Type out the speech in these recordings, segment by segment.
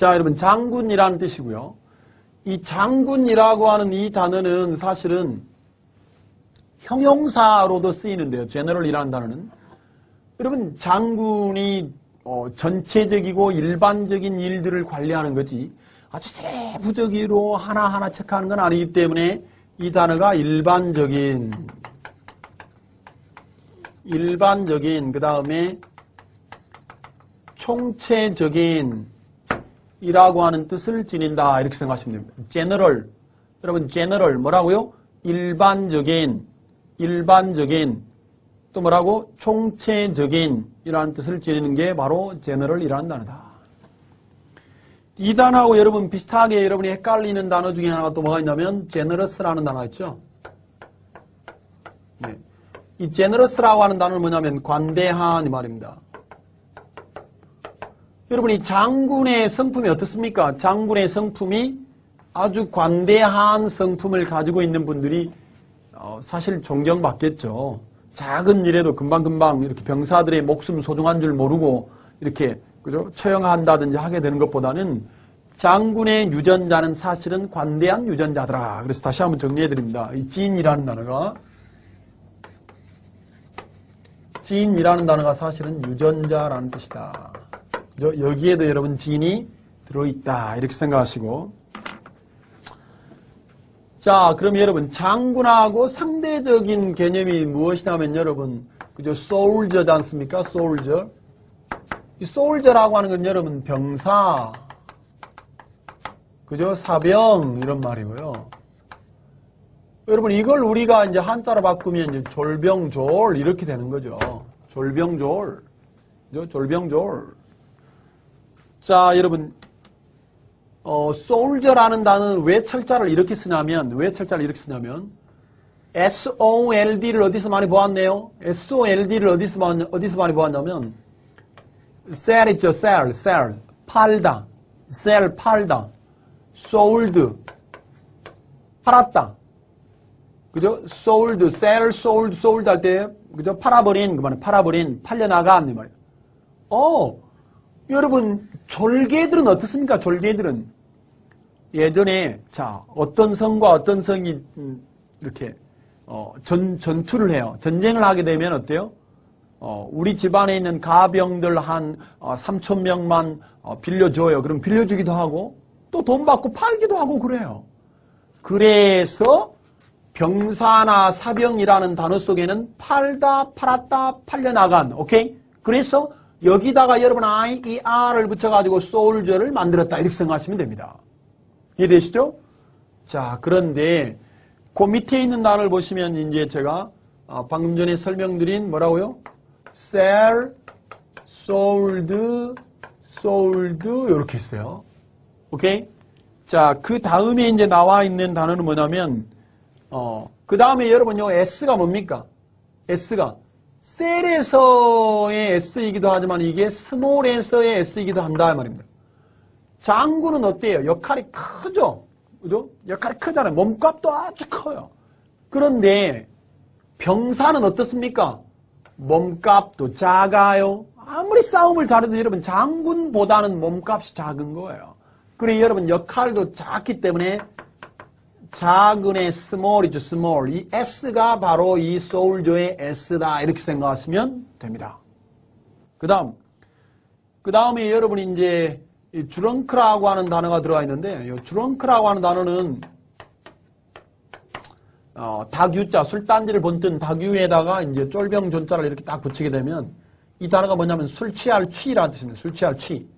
자, 여러분, 장군이라는 뜻이고요. 이 장군이라고 하는 이 단어는 사실은 형용사로도 쓰이는데요. 제너럴이라는 단어는. 여러분, 장군이 전체적이고 일반적인 일들을 관리하는 거지 아주 세부적으로 하나하나 체크하는 건 아니기 때문에 이 단어가 일반적인 그 다음에 총체적인 이라고 하는 뜻을 지닌다 이렇게 생각하시면 됩니다. general. 여러분 general 뭐라고요? 일반적인 또 뭐라고? 총체적인 이라는 뜻을 지니는 게 바로 general이라는 단어다. 이 단어하고 여러분 비슷하게 여러분이 헷갈리는 단어 중에 하나가 또 뭐가 있냐면 generous라는 단어가 있죠. 네. 이 generous라고 하는 단어는 뭐냐면 관대한 이 말입니다. 여러분 이 장군의 성품이 어떻습니까? 장군의 성품이 아주 관대한 성품을 가지고 있는 분들이 사실 존경받겠죠. 작은 일에도 금방금방 이렇게 병사들의 목숨 소중한 줄 모르고 이렇게 그죠? 처형한다든지 하게 되는 것보다는 장군의 유전자는 사실은 관대한 유전자더라. 그래서 다시 한번 정리해 드립니다. 이 진이라는 단어가 사실은 유전자라는 뜻이다. 그죠? 여기에도 여러분 진이 들어있다. 이렇게 생각하시고. 자, 그럼 여러분 장군하고 상대적인 개념이 무엇이냐면 여러분 그죠? soldier지 않습니까? soldier. 이 soldier라고 하는 건 여러분 병사, 그죠? 사병 이런 말이고요. 여러분 이걸 우리가 이제 한자로 바꾸면 이제 졸병졸 이렇게 되는 거죠. 졸병졸, 그죠? 졸병졸. 자, 여러분 soldier라는 단어는 왜 철자를 이렇게 쓰냐면 SOLD를 어디서 많이 보았네요? SOLD를 어디서 많이 보았냐면 sell 있죠, sell 팔다, sell 팔다, sold 팔았다, 그죠? sold, sell, sold 할 때 그죠? 팔아버린 그 말은 팔려나간 이 말이에요. 여러분 졸개들은 어떻습니까? 졸개들은 예전에 자 어떤 성과 어떤 성이 이렇게 전투를 해요. 전쟁을 하게 되면 어때요? 우리 집안에 있는 가병들 한 3,000명만 빌려줘요. 그럼 빌려주기도 하고 또 돈 받고 팔기도 하고 그래요. 그래서 병사나 사병이라는 단어 속에는 팔다, 팔았다, 팔려나간, 오케이? 그래서 여기다가 여러분 IER을 붙여가지고 soldier를 만들었다 이렇게 생각하시면 됩니다. 이해되시죠? 자, 그런데 그 밑에 있는 단어를 보시면 이제 제가 방금 전에 설명드린 뭐라고요? sell, sold 이렇게 했어요. 오케이? 자, 그 다음에 이제 나와 있는 단어는 뭐냐면 그 다음에 여러분 요 S가 뭡니까? S가 셀에서의 S이기도 하지만 이게 스몰에서의 S이기도 한다 이 말입니다. 장군은 어때요? 역할이 크죠? 그죠? 역할이 크잖아요. 몸값도 아주 커요. 그런데 병사는 어떻습니까? 몸값도 작아요. 아무리 싸움을 잘해도 여러분 장군보다는 몸값이 작은 거예요. 그래 여러분 역할도 작기 때문에 작은의 small이죠. small. 이 S가 바로 이 soldier의 S다. 이렇게 생각하시면 됩니다. 그 다음에 여러분이 이제 이 drunk라고 하는 단어가 들어가 있는데 이 drunk라고 하는 단어는 닭유자, 술단지를 본뜬 닭유에다가 이제 쫄병 존자를 이렇게 딱 붙이게 되면 이 단어가 뭐냐면 술 취할 취라는 뜻입니다. 술 취할 취.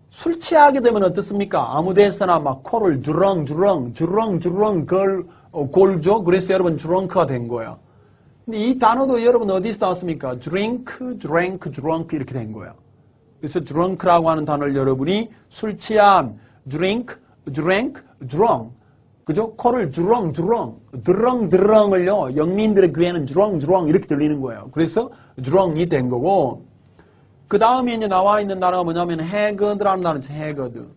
술 취하게 되면 어떻습니까? 아무 데서나 막 코를 주렁 골죠. 그래서 여러분 drunk가 된 거야. 근데 이 단어도 여러분 어디서 나왔습니까? drink 이렇게 된 거야. 그래서 drunk라고 하는 단어를 여러분이 술 취한 drank, drunk. 그죠? 코를 드렁을요. 영민들의 귀에는 주렁 이렇게 들리는 거예요. 그래서 drunk이 된 거고 그 다음에 이제 나와 있는 단어가 뭐냐면 haggard라는 단어죠. haggard.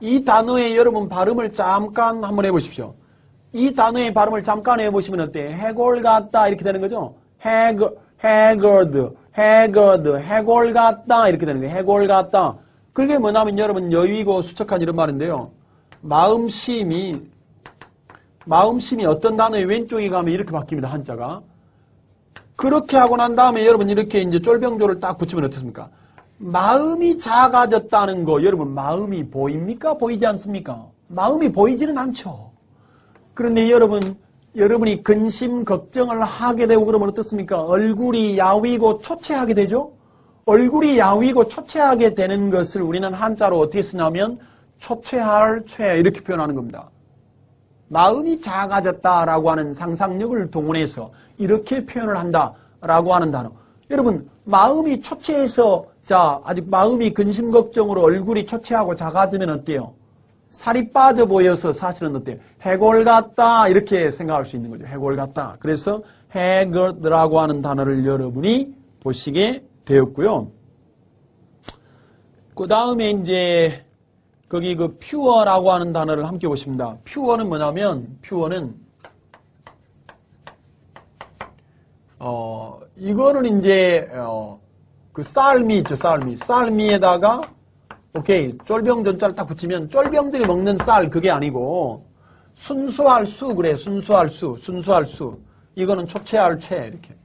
이 단어의 여러분 발음을 잠깐 한번 해보십시오. 이 단어의 발음을 잠깐 해보시면 어때요? 해골 같다 이렇게 되는 거죠. haggard. haggard, 해골 같다 이렇게 되는 거예요. 해골 같다. 그게 뭐냐면 여러분 여위고 수척한 이런 말인데요. 마음심이 어떤 단어의 왼쪽에 가면 이렇게 바뀝니다. 한자가. 그렇게 하고 난 다음에 여러분 이렇게 이제 쫄병조를 딱 붙이면 어떻습니까? 마음이 작아졌다는 거 여러분 마음이 보입니까? 보이지 않습니까? 마음이 보이지는 않죠. 그런데 여러분이 근심 걱정을 하게 되고 그러면 어떻습니까? 얼굴이 야위고 초췌하게 되죠? 얼굴이 야위고 초췌하게 되는 것을 우리는 한자로 어떻게 쓰냐면 초췌할 최 이렇게 표현하는 겁니다. 마음이 작아졌다라고 하는 상상력을 동원해서 이렇게 표현을 한다라고 하는 단어. 여러분 마음이 초췌해서 아직 마음이 근심 걱정으로 얼굴이 초췌하고 작아지면 어때요? 살이 빠져 보여서 사실은 어때요? 해골 같다 이렇게 생각할 수 있는 거죠. 해골 같다. 그래서 haggard라고 하는 단어를 여러분이 보시게 되었고요. 그 다음에 이제 거기 그 pure라고 하는 단어를 함께 보십니다. pure는 뭐냐면 pure는 이거는 이제 그 쌀미 있죠. 쌀미에다가 오케이 쫄병전자를 딱 붙이면 쫄병들이 먹는 쌀 그게 아니고 순수할 수 그래. 순수할 수 이거는 초췌할 최 이렇게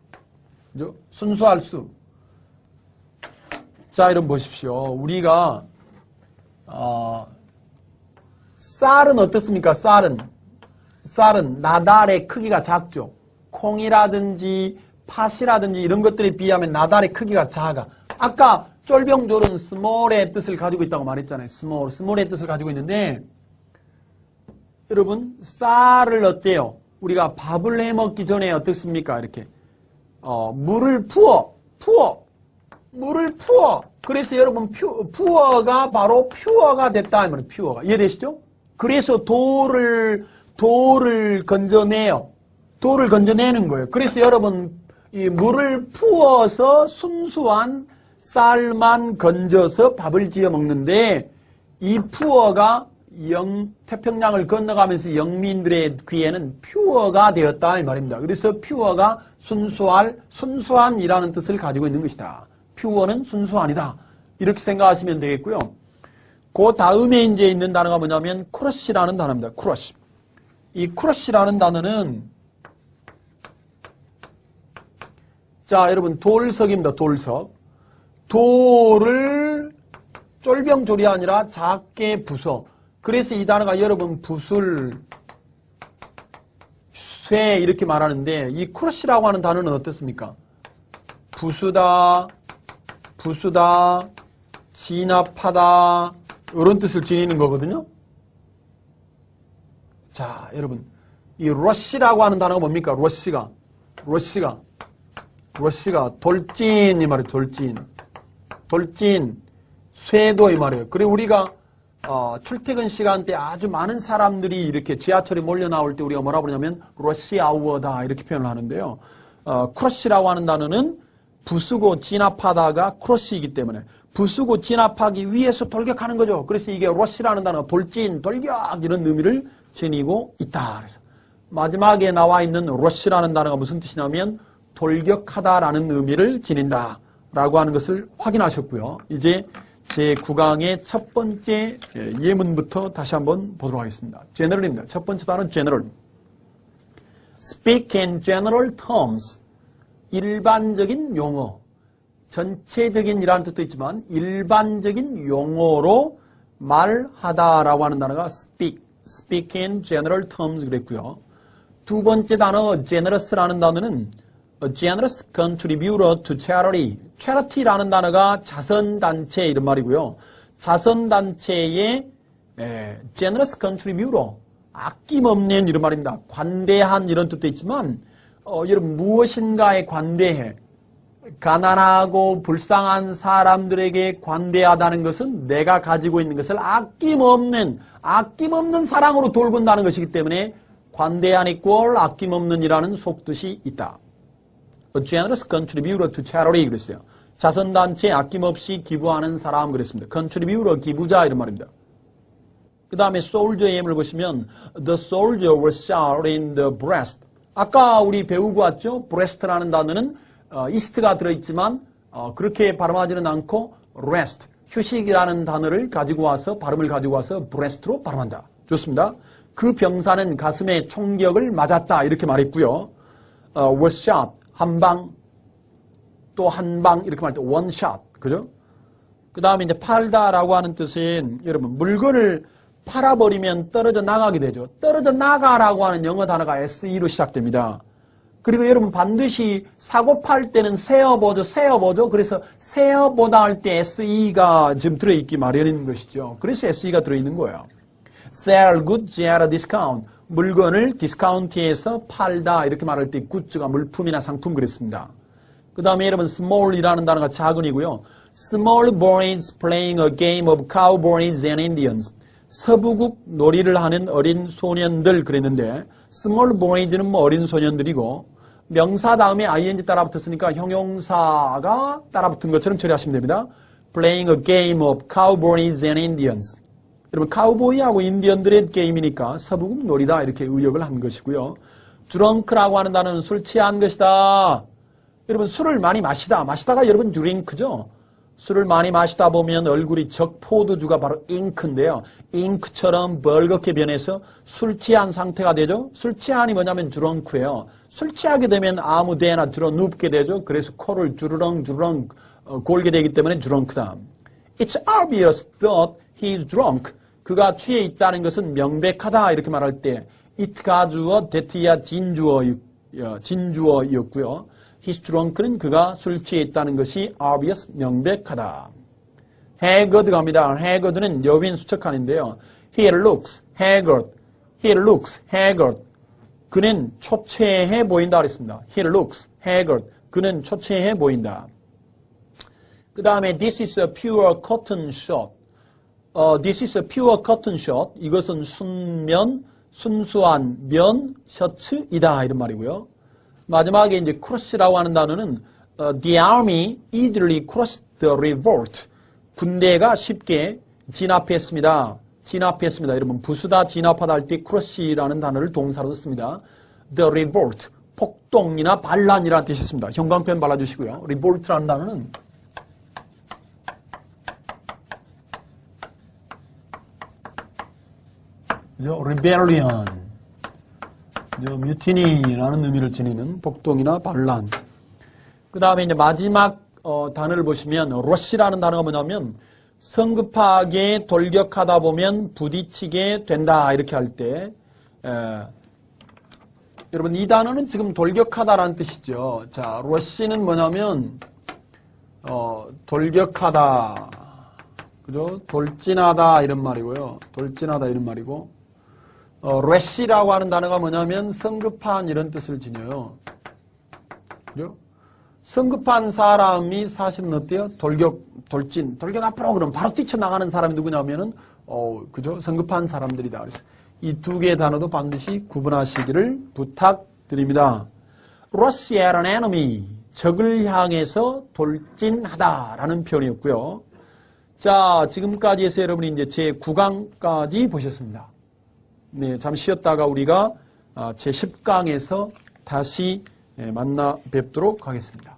그죠? 순수할 수. 자 이런 보십시오. 우리가 쌀은 어떻습니까? 쌀은 나달의 크기가 작죠. 콩이라든지 팥이라든지 이런 것들에 비하면 나달의 크기가 작아. 아까 쫄병졸은 small의 뜻을 가지고 있다고 말했잖아요. small의 뜻을 가지고 있는데 여러분 쌀을 어때요? 우리가 밥을 해 먹기 전에 어떻습니까? 이렇게 물을 부어. 그래서 여러분 퓨어가 바로 퓨어가 됐다 이 말이에요. 퓨어가 이해되시죠? 그래서 돌을 건져내요. 돌을 건져내는 거예요. 그래서 여러분 이 물을 부어서 순수한 쌀만 건져서 밥을 지어 먹는데 이 푸어가 태평양을 건너가면서 영민들의 귀에는 퓨어가 되었다 이 말입니다. 그래서 퓨어가 순수한이라는 뜻을 가지고 있는 것이다. 퓨어는 순수한이다. 이렇게 생각하시면 되겠고요. 그 다음에 이제 있는 단어가 뭐냐면 크러쉬라는 단어입니다. 크러쉬. 이 크러쉬라는 단어는 자 여러분 돌석입니다. 돌석. 돌을 쫄병졸이 아니라 작게 부숴. 그래서 이 단어가 여러분 붓을 쇠 이렇게 말하는데 이 크러쉬라고 하는 단어는 어떻습니까? 부수다, 진압하다 이런 뜻을 지니는 거거든요. 자 여러분 이 러쉬라고 하는 단어가 뭡니까? 러쉬가 돌진 이 말이에요. 돌진 쇄도 이 말이에요. 그리고 우리가 출퇴근 시간대 아주 많은 사람들이 이렇게 지하철에 몰려 나올 때 우리가 뭐라 그러냐면 러시 아워다 이렇게 표현을 하는데요. 크러쉬라고 하는 단어는 부수고 진압하다가 크러쉬이기 때문에 부수고 진압하기 위해서 돌격하는 거죠. 그래서 이게 러쉬라는 단어가 돌진, 돌격 이런 의미를 지니고 있다. 그래서 마지막에 나와 있는 러쉬라는 단어가 무슨 뜻이냐면 돌격하다라는 의미를 지닌다 라고 하는 것을 확인하셨고요. 이제 제 9강의 첫 번째 예문부터 다시 한번 보도록 하겠습니다. general입니다. 첫 번째 단어는 general. speak in general terms. 일반적인 용어. 전체적인이라는 뜻도 있지만 일반적인 용어로 말하다라고 하는 단어가 speak in general terms 그랬고요. 두 번째 단어 generous라는 단어는 A generous contributor to charity. charity라는 단어가 자선단체 이런 말이고요. 자선단체의 generous contributor. 아낌없는 이런 말입니다. 관대한 이런 뜻도 있지만 여러분 무엇인가에 관대해. 가난하고 불쌍한 사람들에게 관대하다는 것은 내가 가지고 있는 것을 아낌없는 사랑으로 돌본다는 것이기 때문에 관대한 이꼴 아낌없는이라는 속뜻이 있다. A generous contributor to charity 그랬어요. 자선단체에 아낌없이 기부하는 사람 그랬습니다. contributor 기부자 이런 말입니다. 그 다음에 soldier의 예문을 보시면 The soldier was shot in the breast. 아까 우리 배우고 왔죠? breast라는 단어는 east가 들어있지만 그렇게 발음하지는 않고 rest, 휴식이라는 단어를 가지고 와서 발음을 가지고 와서 breast로 발음한다. 좋습니다. 그 병사는 가슴에 총격을 맞았다 이렇게 말했고요. was shot, 한 방, 또 한 방 이렇게 말할 때 one shot, 그죠? 그 다음에 이제 팔다라고 하는 뜻은 여러분 물건을 팔아버리면 떨어져 나가게 되죠. 떨어져 나가라고 하는 영어 단어가 SE로 시작됩니다. 그리고 여러분 반드시 사고 팔 때는 세어보죠. 그래서 세어보다 할 때 SE가 지금 들어있기 마련인 것이죠. 그래서 SE가 들어있는 거예요. Sell goods at a discount. 물건을 디스카운트에서 팔다 이렇게 말할 때 굿즈가 물품이나 상품 그랬습니다. 그 다음에 여러분 small이라는 단어가 작은이고요. Small boys playing a game of cowboys and Indians. 서부국 놀이를 하는 어린 소년들 그랬는데 small boys는 뭐 어린 소년들이고 명사 다음에 ing 따라 붙었으니까 형용사가 따라 붙은 것처럼 처리하시면 됩니다. Playing a game of cowboys and Indians. 여러분 카우보이하고 인디언들의 게임이니까 서부국 놀이다 이렇게 의역을 한 것이고요. drunk라고 하는 단어는 술 취한 것이다. 여러분 술을 많이 마시다가 여러분 드링크죠. 술을 많이 마시다 보면 얼굴이 적포도주가 바로 잉크인데요. 잉크처럼 벌겋게 변해서 술 취한 상태가 되죠. 술 취한이 뭐냐면 드렁크예요. 술 취하게 되면 아무 데나 들어 눕게 되죠. 그래서 코를 주르렁 골게 되기 때문에 드렁크다. It's obvious that he's drunk. 그가 취해 있다는 것은 명백하다 이렇게 말할 때 it가 주어, that야 진주어였고요. He's drunk는 그가 술 취해 있다는 것이 obvious, 명백하다. haggard 갑니다. haggard는 여빈 수척한인데요. He looks haggard. 그는 초췌해 보인다 그랬습니다. He looks haggard. 그는 초췌해 보인다. 그 다음에 this is a pure cotton shirt. This is a pure cotton shirt. 이것은 순수한 면 셔츠이다 이런 말이고요. 마지막에 이제 cross라고 하는 단어는 the army easily crossed the revolt. 군대가 쉽게 진압했습니다. 여러분 부수다 진압하다 할 때 cross라는 단어를 동사로 씁니다. The revolt, 폭동이나 반란이라는 뜻이 있습니다. 형광펜 발라주시고요. revolt라는 단어는 rebellion, mutiny라는 의미를 지니는 폭동이나 반란. 그 다음에 이제 마지막 단어를 보시면 rush라는 단어가 뭐냐면 성급하게 돌격하다 보면 부딪히게 된다 이렇게 할 때 여러분 이 단어는 지금 돌격하다라는 뜻이죠. 자, rush는 뭐냐면 돌격하다, 그죠? 돌진하다 이런 말이고요. 돌진하다 이런 말이고. rash라고 하는 단어가 뭐냐면 성급한 이런 뜻을 지녀요. 그죠? 성급한 사람이 사실은 어때요? 돌격 앞으로 그러면 바로 뛰쳐나가는 사람이 누구냐면은, 그죠? 성급한 사람들이다. 그래서 이 두 개의 단어도 반드시 구분하시기를 부탁드립니다. rush at an enemy. 적을 향해서 돌진하다라는 표현이었고요. 자, 지금까지 해서 여러분이 이제 제 9강까지 보셨습니다. 네, 잠시 쉬었다가 우리가 제 10강에서 다시 만나 뵙도록 하겠습니다.